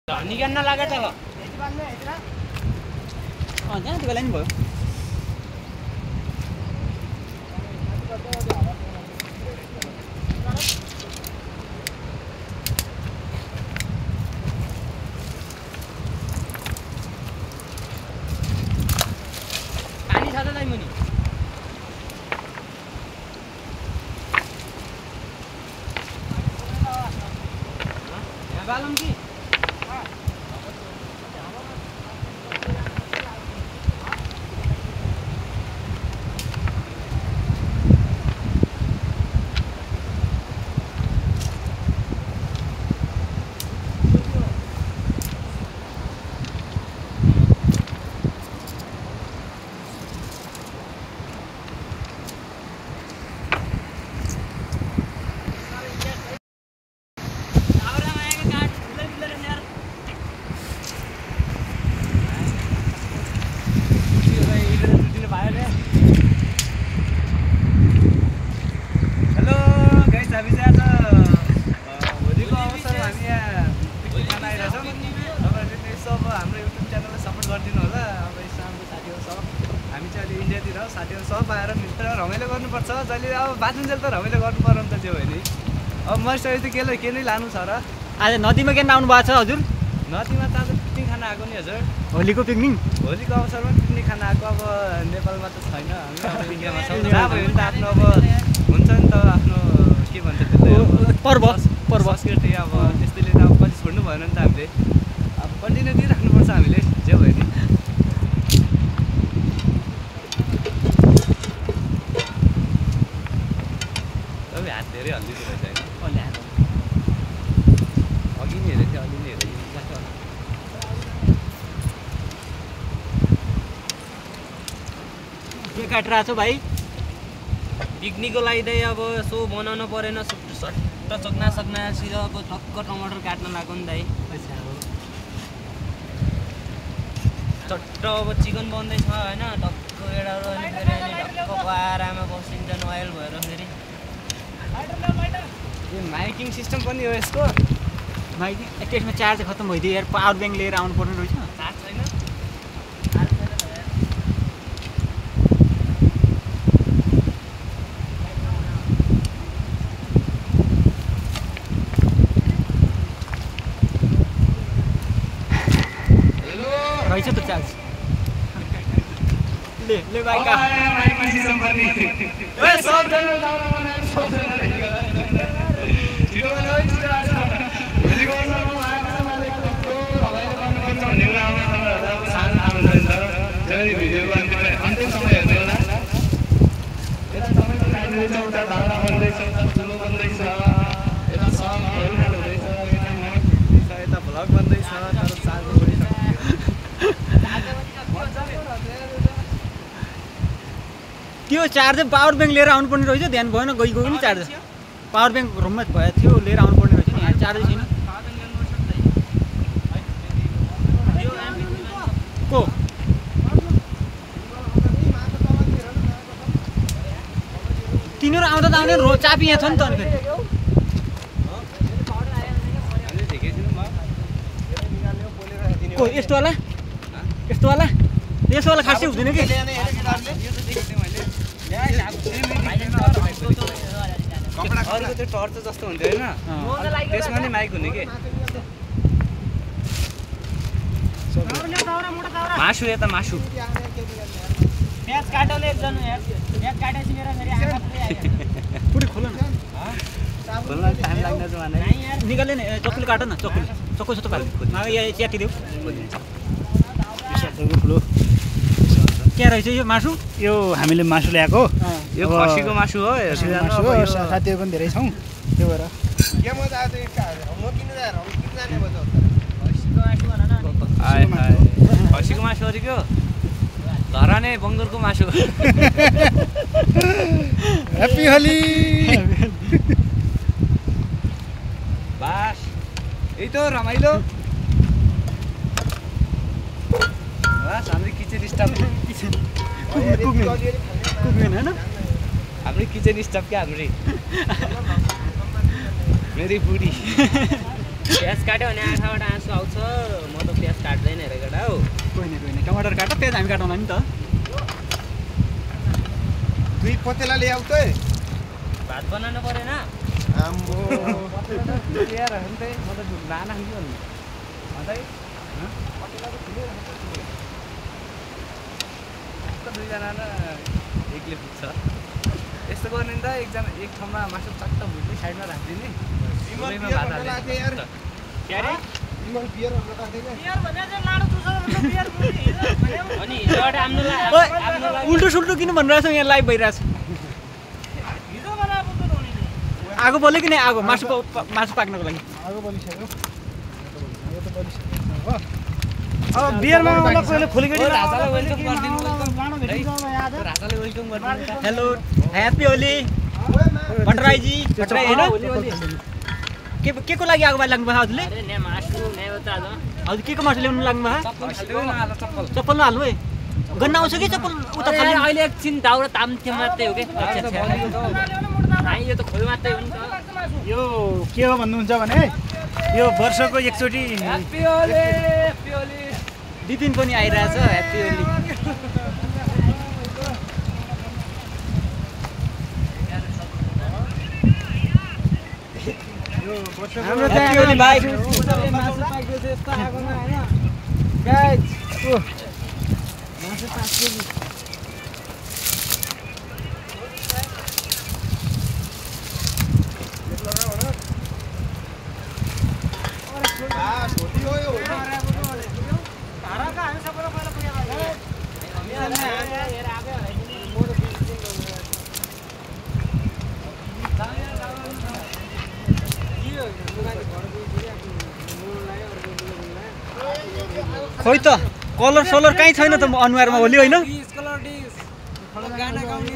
निकाल्न लाग्यो त ल त्यहाँ त्यो बेला नि भयो पानी छ त दाइ मुनि यहाँ बालौँ कि बाँचुन्जेल त रमाइलो गर्नु पर्यो नि त त्यो होइन अब मरिसकेपछि त के नै लानु छ र आज नदीमा किन आउनु भएको छ हजुर नदीमा त आज पिकनिक खान आएको नि हजुर होलीको पिकनिक होलीको अवसरमा पिकनिक खान आएको अब नेपालमा त छैन हामी अब इन्डियामा छौँ जहाँ भयो भने त आफ्नो अब हुन्छ नि त आफ्नो के भन्छ त्यसलाई पर्व संस्कृति अब त्यस्तैले त अब पछि छोड्नु भएन नि त हामीले अब कन्टिन्यू दिइराख्नुपर्छ हामीले जे भयो नि हात धेरै हल्लिँदो रहेछ होइन अघि नै हेरेको थिएँ अलि नै हेरेको के काटिरहेको छ भाइ पिकनिकको लागि चाहिँ अब यसो बनाउनु परेन सट्ट चक्ना सक्नासित अब टक्क टमाटर काट्न लाग्यो नि दाइ चट्ट अब चिकन बन्दैछ होइन टक्क एउटा टक्क आराममा बसिन्छ नोयल भएर फेरि यो माइकिङ सिस्टम पनि हो यसको माइकिङ त्यसमा चार्ज खत्तम भइदियो यार पावर ब्याङ्क लिएर आउनु पर्ने रहेछ चार्ज छैन रहेछ त चार्ज ले बाइक माइकिङ सिस्टम पनि ए सब जना भ्लग बन्दैछ त्यो चार्जर पावर ब्याङ्क लिएर आउनु पर्ने रहेछ ध्यान भएन गइगयो नि चार्जर पावर ब्याङ्क रुममा भयो थियो लिएर आउनु पर्ने रहेछ नि यहाँ चार्जर छैन को तिनीहरू आउँदा त आउने चाबी यहाँ छ नि त अनि फेरि को यस्तोवाला यसोवाला खासै हुँदैन कि अरूको त्यो टर्च जस्तो हुन्थ्यो होइन त्यसमा नि माइक हुने कि मासु यता मासु प्याज काटोले एकजना यार प्याज काटेपछि मेरो फेरि आँखा पुरै आयो पुरै खोल न खोल्न टाइम लाग्दैन भने निकाल्ने नि चक्कुले काट न चक्कु छ त पाल्नु यहाँ च्यातिदेऊ ठुलो क्या रहेछ यो मासु यो हामीले मासु ल्याएको यो खसीको मासु हो साथीहरू पनि धेरै छौँ त्यो भएर खसीको मासु अरेको धराने बङ्गुरको मासु ह्याप्पी होली बास यही त रमाइलो बस हाम्रो किचन स्टाफ कुकमेन हैन हाम्रो किचन स्टाफ क्या हाम्रो मेरी बुढी प्याज काट्यो भने आँखाबाट आँसु आउँछ होइन टमाटर काट प्याज हामी काटौँला नि त दुई पतेला ल्याऊ त भात बनाउनु परेन आम्बो ल्याएर हो नि त म त लान आउँछु भन्नु अझै दुईजना न एकले पुग्छ यस्तो गर्ने नि त एकजना एक ठाउँमा मासु चट्ट भुट्ने साइडमा राखिदिने दुलैमा भात हाल्ने अनि हिजोबाट हाम्रो उल्टो सुल्टो किन भनिरहेछ यहाँ लाइभ भइरहेछ आगो बल्यो कि नै आगो मासु पाक्नको लागि आगो बलिसक्यो आगो त बलिसक्यो अब बियरमा मलाई कोहीले फुलगडी राजालाई वेलकम गरिदिनु राजाले वेलकम गरिदिनु हेलो ह्याप्पी होली भट्टराईजी भट्टराई होइन के को लागि आगो बाल्नु भएको हजुरले अरे ने मासु ने त आज हजुर के को मासु ल्याउनु लाग्नु भएको चप्पल नहाल्नु है गन्न आउँछ कि चप्पल उता अहिले अहिले एकछिन दाउरा ताम्थ्यो मात्रै हो कि यो त खोल मात्रै हो नि त यो के हो भन्नुहुन्छ भने यो वर्षको एकचोटि ह्याप्पी होली ह्याप्पी होली विपिन पनि आइरहेछ ह्याप्पी होली हाम्रो ह्याप्पी होली भाइ मासु पाक्दैछ यस्तो आगोमा हैन गाइस मासु 5 केजी खोइ त कलर सलर कहीँ छैन त अनुहारमा होली होइन गाना गाउने